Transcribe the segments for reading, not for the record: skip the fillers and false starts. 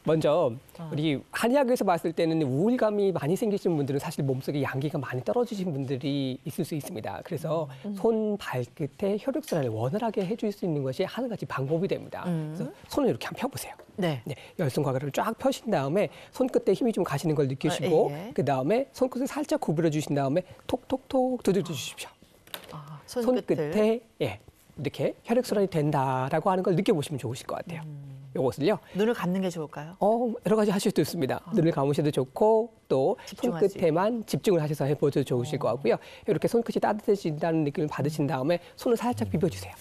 먼저 우리 한의학에서 봤을 때는 우울감이 많이 생기신 분들은 사실 몸속에 양기가 많이 떨어지신 분들이 있을 수 있습니다. 그래서 손 발끝에 혈액순환을 원활하게 해줄 수 있는 것이 한 가지 방법이 됩니다. 그래서 손을 이렇게 한번 펴보세요. 네. 네, 열손가락을 쫙 펴신 다음에 손끝에 힘이 좀 가시는 걸 느끼시고 그 다음에 손끝을 살짝 구부려 주신 다음에 톡톡톡 두드려 주십시오. 손끝에 이렇게 혈액순환이 된다라고 하는 걸 느껴보시면 좋으실 것 같아요. 이것을요. 눈을 감는 게 좋을까요? 여러 가지 하셔도 좋습니다. 눈을 감으셔도 좋고 또 집중하지. 손끝에만 집중을 하셔서 해보셔도 좋으실 것 같고요. 이렇게 손끝이 따뜻해진다는 느낌을 받으신 다음에 손을 살짝 비벼주세요.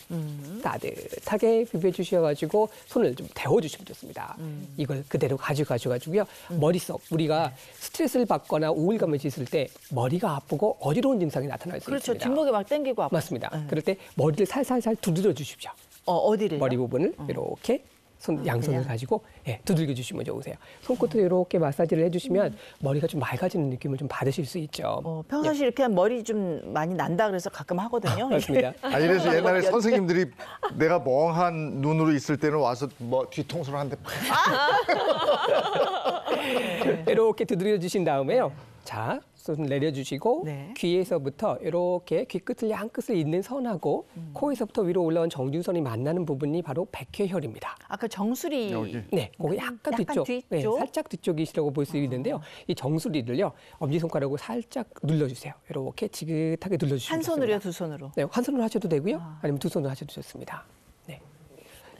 따뜻하게 비벼주셔가지고 손을 좀 데워주시면 좋습니다. 이걸 그대로 가져가지고요. 머릿속, 우리가 스트레스를 받거나 우울감을 지을 때 머리가 아프고 어지러운 증상이 나타날 수 그렇죠. 있습니다. 뒷목이 막 당기고 아프죠. 맞습니다. 그럴 때 머리를 살살살 두드려 주십시오. 어디를요? 머리 부분을 이렇게 양손을 가지고 두들겨 주시면 좋으세요. 손끝으로 이렇게 마사지를 해주시면 머리가 좀 맑아지는 느낌을 좀 받으실 수 있죠. 평상시 이렇게 하면 머리 좀 많이 난다 그래서 가끔 하거든요. 맞습니다. 이래서 옛날에 선생님들이 내가 멍한 눈으로 있을 때는 와서 뭐 뒤통수를 한 대 팍. 이렇게 두드려 주신 다음에요. 자, 손 내려주시고 귀에서부터 이렇게 귀끝을 양끝을 잇는 선하고 코에서부터 위로 올라온 정중선이 만나는 부분이 바로 백회혈입니다. 아까 정수리. 네, 거기 약간 뒤쪽. 네, 살짝 뒤쪽이시라고 볼 수 있는데요. 이 정수리를요, 엄지손가락으로 살짝 눌러주세요. 이렇게 지긋하게 눌러주시면 한 손으로요, 두 손으로? 네, 한 손으로 하셔도 되고요. 아니면 두 손으로 하셔도 좋습니다. 네.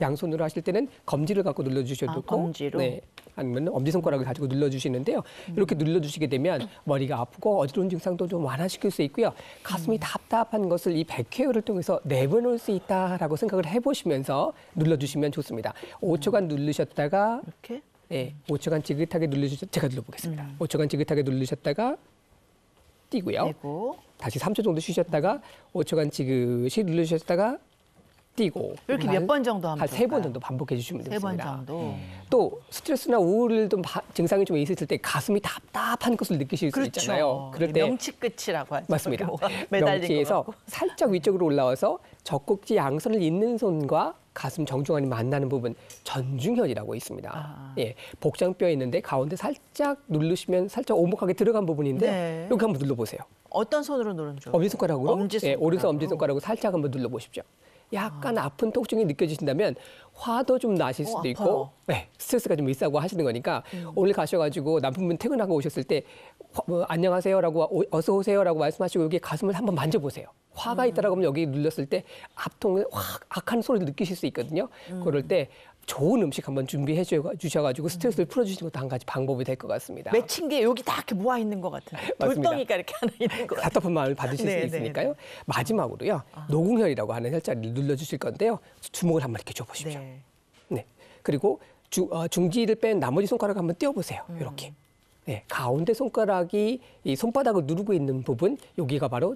양손으로 하실 때는 검지를 갖고 눌러주셔도 되고, 검지로? 네, 아니면 엄지손가락을 가지고 눌러주시는데요. 이렇게 눌러주시게 되면 머리가 아프고 어지러운 증상도 좀 완화시킬 수 있고요. 가슴이 답답한 것을 이 백회혈을 통해서 내보낼 수 있다라고 생각을 해보시면서 눌러주시면 좋습니다. 5초간 누르셨다가 이렇게? 네, 5초간 지긋하게 누르셨다가 제가 눌러보겠습니다. 5초간 지긋하게 누르셨다가 띄고요. 떼고. 다시 3초 정도 쉬셨다가 5초간 지그시 누르셨다가 띄고 이렇게 몇 번 정도 하면 한 세 번 될까요? 정도 반복해 주시면 세 번 됩니다. 정도. 또 스트레스나 우울 좀 증상이 좀 있으실 때 가슴이 답답한 것을 느끼실 수 있잖아요. 그럴 때 명치 끝이라고 하죠. 맞습니다. 매달린 명치에서 거 같고. 살짝 위쪽으로 올라와서 젖꼭지 양손을 잇는 손과 가슴 정중앙이 만나는 부분 전중혈이라고 있습니다. 예, 복장뼈에 있는데 가운데 살짝 누르시면 살짝 오목하게 들어간 부분인데 여기 한번 눌러보세요. 어떤 손으로 누르면 좋아요? 엄지손가락으로? 엄지손가락으로. 오른손 엄지손가락으로 살짝 한번 눌러보십시오. 약간 아픈 통증이 느껴지신다면 화도 좀 나실 수도 있고 스트레스가 좀 있다고 하시는 거니까 오늘 가셔가지고 남편분 퇴근하고 오셨을 때 안녕하세요라고 어서 오세요라고 말씀하시고 여기 가슴을 한번 만져보세요. 화가 있다라고 하면 여기 눌렀을 때 압통을 확 악한 소리를 느끼실 수 있거든요. 그럴 때 좋은 음식 한번 준비해 주셔가지고 스트레스를 풀어주시는 것도 한 가지 방법이 될 것 같습니다. 맺힌 게 여기 다 이렇게 모아 있는 것 같은. 돌덩이가 이렇게 하나 있는 것 같아요. 답답한 마음을 받으실 수 있으니까요. 마지막으로요. 노궁혈이라고 하는 혈자리를 눌러주실 건데요. 주먹을 한번 이렇게 줘보십시오. 네. 그리고 중지를 뺀 나머지 손가락 한번 떼어보세요. 이렇게. 네, 가운데 손가락이 이 손바닥을 누르고 있는 부분, 여기가 바로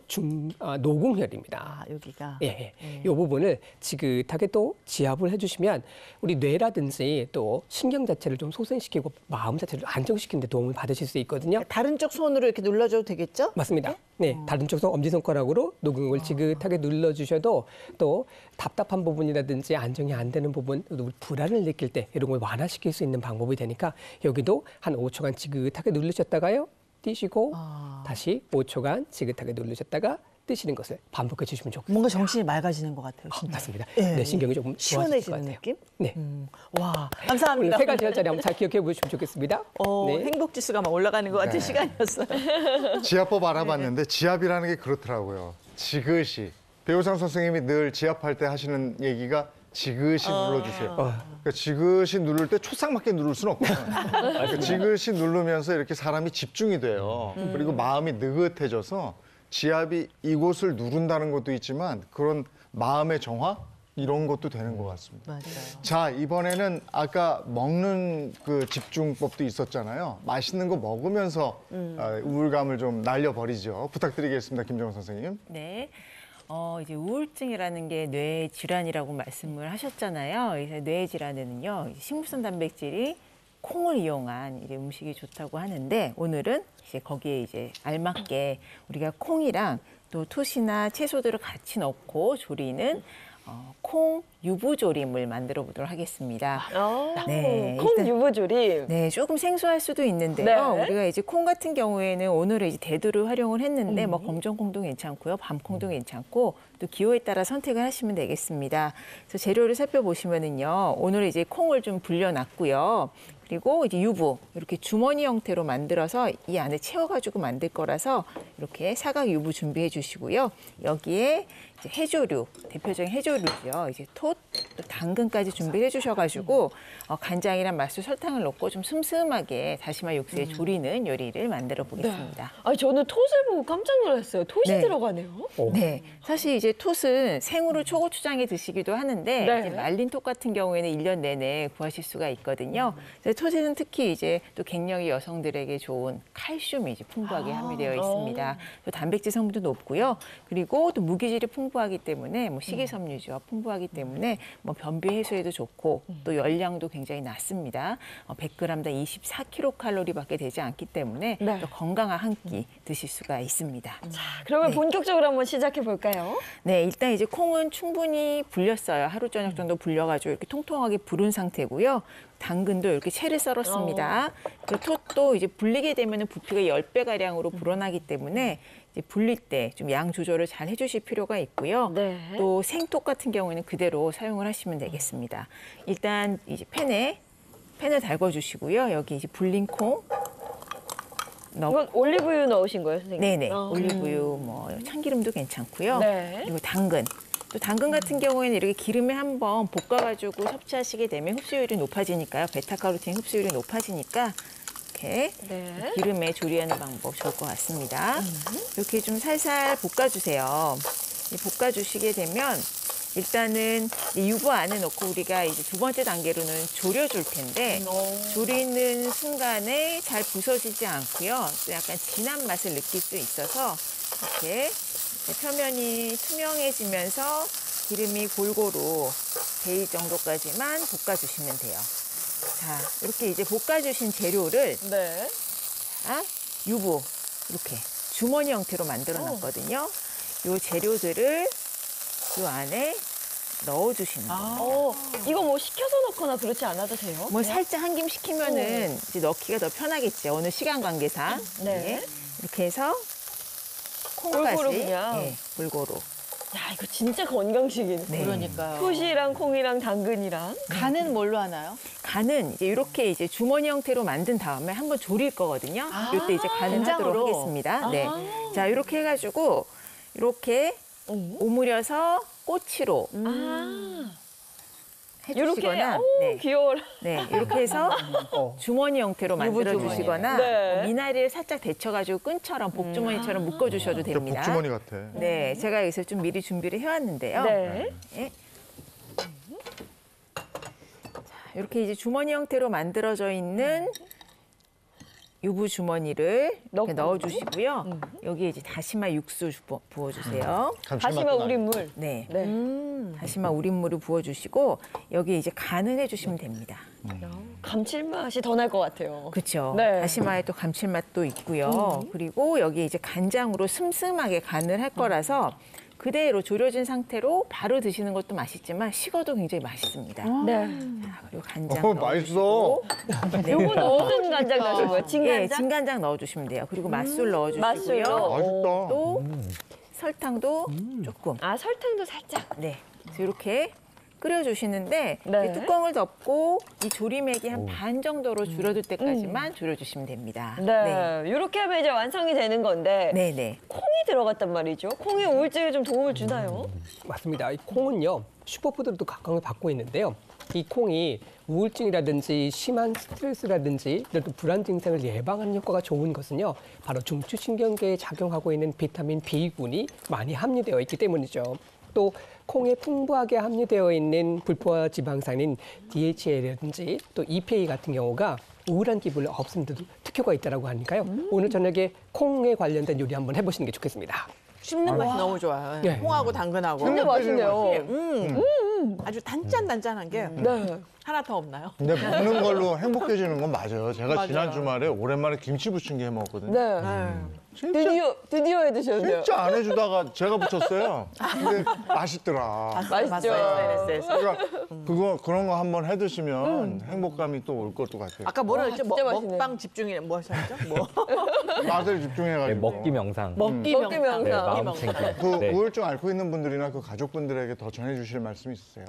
노궁혈입니다. 여기가. 이 부분을 지긋하게 또 지압을 해주시면 우리 뇌라든지 또 신경 자체를 좀 소생시키고 마음 자체를 안정시키는 데 도움을 받으실 수 있거든요. 다른 쪽 손으로 이렇게 눌러줘도 되겠죠? 맞습니다. 네, 다른 쪽 손 엄지손가락으로 노궁을 지긋하게 눌러주셔도 또 답답한 부분이라든지 안정이 안 되는 부분, 불안을 느낄 때 이런 걸 완화시킬 수 있는 방법이 되니까 여기도 한 5초간 지긋하게 누르셨다가요. 띄시고 다시 5초간 지긋하게 누르셨다가 뜨시는 것을 반복해 주시면 좋겠습니다. 뭔가 정신이 맑아지는 것 같아요. 진짜. 맞습니다. 네, 신경이 조금 시원해지는 느낌? 네. 와, 감사합니다. 세 가지 혈자리 한번 잘 기억해 보시면 좋겠습니다. 행복지수가 막 올라가는 것 같은 시간이었어요. 지압법 알아봤는데 지압이라는 게 그렇더라고요. 지그시. 배우상 선생님이 늘 지압할 때 하시는 얘기가 지그시 눌러주세요. 그러니까 지그시 누를 때 초상맞게 누를 수는 없거든요. 그러니까 지그시 누르면서 이렇게 사람이 집중이 돼요. 그리고 마음이 느긋해져서 지압이 이곳을 누른다는 것도 있지만 그런 마음의 정화? 이런 것도 되는 것 같습니다. 맞아요. 자, 이번에는 아까 먹는 그 집중법도 있었잖아요. 맛있는 거 먹으면서 우울감을 좀 날려버리죠. 부탁드리겠습니다, 김정은 선생님. 네. 이제 우울증이라는 게 뇌 질환이라고 말씀을 하셨잖아요. 그래서 뇌 질환에는요, 식물성 단백질이 콩을 이용한 이제 음식이 좋다고 하는데 오늘은 이제 거기에 이제 알맞게 우리가 콩이랑 또 톳이나 채소들을 같이 넣고 조리는 콩 유부조림을 만들어 보도록 하겠습니다. 네, 일단- 콩 유부조림. 네, 조금 생소할 수도 있는데요. 네. 우리가 이제 콩 같은 경우에는 오늘은 이제 대두를 활용을 했는데 뭐 검정콩도 괜찮고요, 밤콩도 괜찮고 또 기호에 따라 선택을 하시면 되겠습니다. 그래서 재료를 살펴보시면은요, 오늘 이제 콩을 좀 불려놨고요. 그리고 이제 유부 이렇게 주머니 형태로 만들어서 이 안에 채워가지고 만들 거라서 이렇게 사각 유부 준비해 주시고요. 여기에 이제 해조류, 대표적인 해조류죠. 이제 톳, 또 당근까지 준비해 주셔가지고 간장이랑 맛술, 설탕을 넣고 좀 슴슴하게 다시마 육수에 조리는 요리를 만들어 보겠습니다. 아니 저는 톳을 보고 깜짝 놀랐어요. 톳이 네. 들어가네요. 네, 사실 이제 톳은 생으로 초고추장에 드시기도 하는데 네. 이제 말린 톳 같은 경우에는 1년 내내 구하실 수가 있거든요. 그래서 톳에는 특히 이제 또 갱년기 여성들에게 좋은 칼슘이 이제 풍부하게 함유되어 있습니다. 또 단백질 성분도 높고요. 그리고 또 무기질이 풍부하기 때문에 뭐 식이섬유지가 풍부하기 때문에 뭐 변비 해소에도 좋고 또 열량도 굉장히 낮습니다. 100g당 24kcal밖에 되지 않기 때문에 네. 또 건강한 한 끼 드실 수가 있습니다. 자, 그러면 네. 본격적으로 한번 시작해 볼까요? 네, 일단 이제 콩은 충분히 불렸어요. 하루 저녁 정도 불려가지고 이렇게 통통하게 부른 상태고요. 당근도 이렇게 채를 썰었습니다. 그리고 톳도 이제 불리게 되면 부피가 10배 가량으로 불어나기 때문에 이제 불릴 때 좀 양 조절을 잘 해주실 필요가 있고요. 네. 또 생톳 같은 경우에는 그대로 사용을 하시면 되겠습니다. 일단 이제 팬을 달궈주시고요. 여기 이제 불린 콩 넣고. 이건 올리브유 넣으신 거예요, 선생님? 네네. 올리브유, 뭐 참기름도 괜찮고요. 네. 그리고 당근. 또 당근 같은 경우에는 이렇게 기름에 한번 볶아가지고 섭취하시게 되면 흡수율이 높아지니까요. 베타카로틴 흡수율이 높아지니까 이렇게 네. 기름에 조리하는 방법 좋을 것 같습니다. 이렇게 좀 살살 볶아주세요. 볶아주시게 되면 일단은 이 유부 안에 넣고 우리가 이제 두 번째 단계로는 졸여줄 텐데 졸이는 순간에 잘 부서지지 않고요. 또 약간 진한 맛을 느낄 수 있어서 이렇게 표면이 투명해지면서 기름이 골고루 배일 정도까지만 볶아주시면 돼요. 자, 이렇게 이제 볶아주신 재료를 네. 유부 이렇게 주머니 형태로 만들어놨거든요. 이 재료들을 이 안에 넣어주시는 거예요. 이거 뭐 식혀서 넣거나 그렇지 않아도 돼요? 뭐 살짝 한 김 식히면은 이제 넣기가 더 편하겠죠. 오늘 시간 관계상. 네. 이렇게 해서 콩까지 골고루 그냥. 네, 골고루. 야, 이거 진짜 건강식이네. 네. 그러니까요. 톳이랑 콩이랑 당근이랑. 간은 뭘로 하나요? 간은 이제 이렇게 이제 주머니 형태로 만든 다음에 한번 졸일 거거든요. 이때 이제 간을 간장으로. 하도록 하겠습니다. 네. 자, 이렇게 해가지고 이렇게 오므려서 꼬치로 이렇게 해주시거나 네. 귀여워라. 네, 이렇게 해서 주머니 형태로 만들어 주시거나 네. 뭐 미나리를 살짝 데쳐가지고 끈처럼 복주머니처럼 묶어주셔도 진짜 됩니다. 복주머니 같아. 네, 제가 여기서 좀 미리 준비를 해왔는데요. 네. 네. 자, 이렇게 이제 주머니 형태로 만들어져 있는 유부 주머니를 이렇게 넣어주시고요. 여기에 이제 다시마 육수 부어주세요. 다시마 우린물. 네. 네. 다시마 우린물을 부어주시고 여기에 이제 간을 해주시면 됩니다. 감칠맛이 더 날 것 같아요. 그렇죠. 네. 다시마에 또 감칠맛도 있고요. 그리고 여기에 이제 간장으로 슴슴하게 간을 할 거라서 그대로 졸여진 상태로 바로 드시는 것도 맛있지만 식어도 굉장히 맛있습니다. 네. 자, 그리고 간장 맛있어. 네. 요건 어떤 간장 넣으신 거예요? 네, 진간장? 진간장 넣어주시면 돼요. 그리고 맛술 넣어주시고요. 맛술로? 맛있다. 또 설탕도 조금. 아, 설탕도 살짝. 네. 그래서 이렇게 끓여주시는데 네. 이 뚜껑을 덮고 이 조림액이 한 반 정도로 줄어들 때까지만 졸여주시면 됩니다. 네. 이렇게 하면 이제 완성이 되는 건데 네, 네. 콩이 들어갔단 말이죠. 콩이 우울증에 좀 도움을 주나요? 맞습니다. 이 콩은요 슈퍼푸드로도 각광을 받고 있는데요. 이 콩이 우울증이라든지 심한 스트레스라든지 이런 또 불안 증상을 예방하는 효과가 좋은 것은요 바로 중추신경계에 작용하고 있는 비타민 B군이 많이 함유되어 있기 때문이죠. 또 콩에 풍부하게 함유되어 있는 불포화 지방산인 DHA라든지 또 EPA 같은 경우가 우울한 기분을 없애는 데도 특효가 있다고 하니까요. 오늘 저녁에 콩에 관련된 요리 한번 해보시는 게 좋겠습니다. 씹는 맛이 너무 좋아요. 네. 콩하고 당근하고. 진짜 맛있네요. 아주 단짠단짠한 게 네. 하나 더 없나요? 근데 먹는 걸로 행복해지는 건 맞아요. 제가 맞아요. 지난 주말에 오랜만에 김치 부침개 해 먹었거든요. 네. 진짜, 드디어 해 드셨네요. 진짜 안 해주다가 제가 붙였어요. 근데 맛있더라. 맛있죠. SNS에서. 그러니까 그런 거 한번 해 드시면 행복감이 또 올 것도 같아요. 아까 뭐라 그랬죠? 진짜 맛있네요. 먹방 집중이 뭐 하셨죠? 뭐 맛을 네, 집중해가지고. 먹기 명상. 먹기 먹기 명상. 네, 먹기 마음 명상. 챙김. 그 네. 우울증 앓고 있는 분들이나 그 가족분들에게 더 전해주실 말씀 있으세요?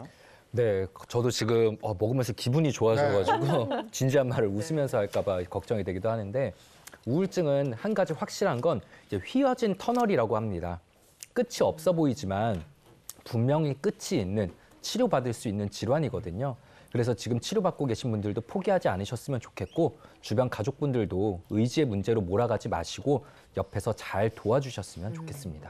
네, 저도 지금 먹으면서 기분이 좋아져가지고 진지한 말을 웃으면서 할까봐 걱정이 되기도 하는데 우울증은 한 가지 확실한 건 이제 휘어진 터널이라고 합니다. 끝이 없어 보이지만 분명히 끝이 있는 치료받을 수 있는 질환이거든요. 그래서 지금 치료받고 계신 분들도 포기하지 않으셨으면 좋겠고 주변 가족분들도 의지의 문제로 몰아가지 마시고 옆에서 잘 도와주셨으면 좋겠습니다.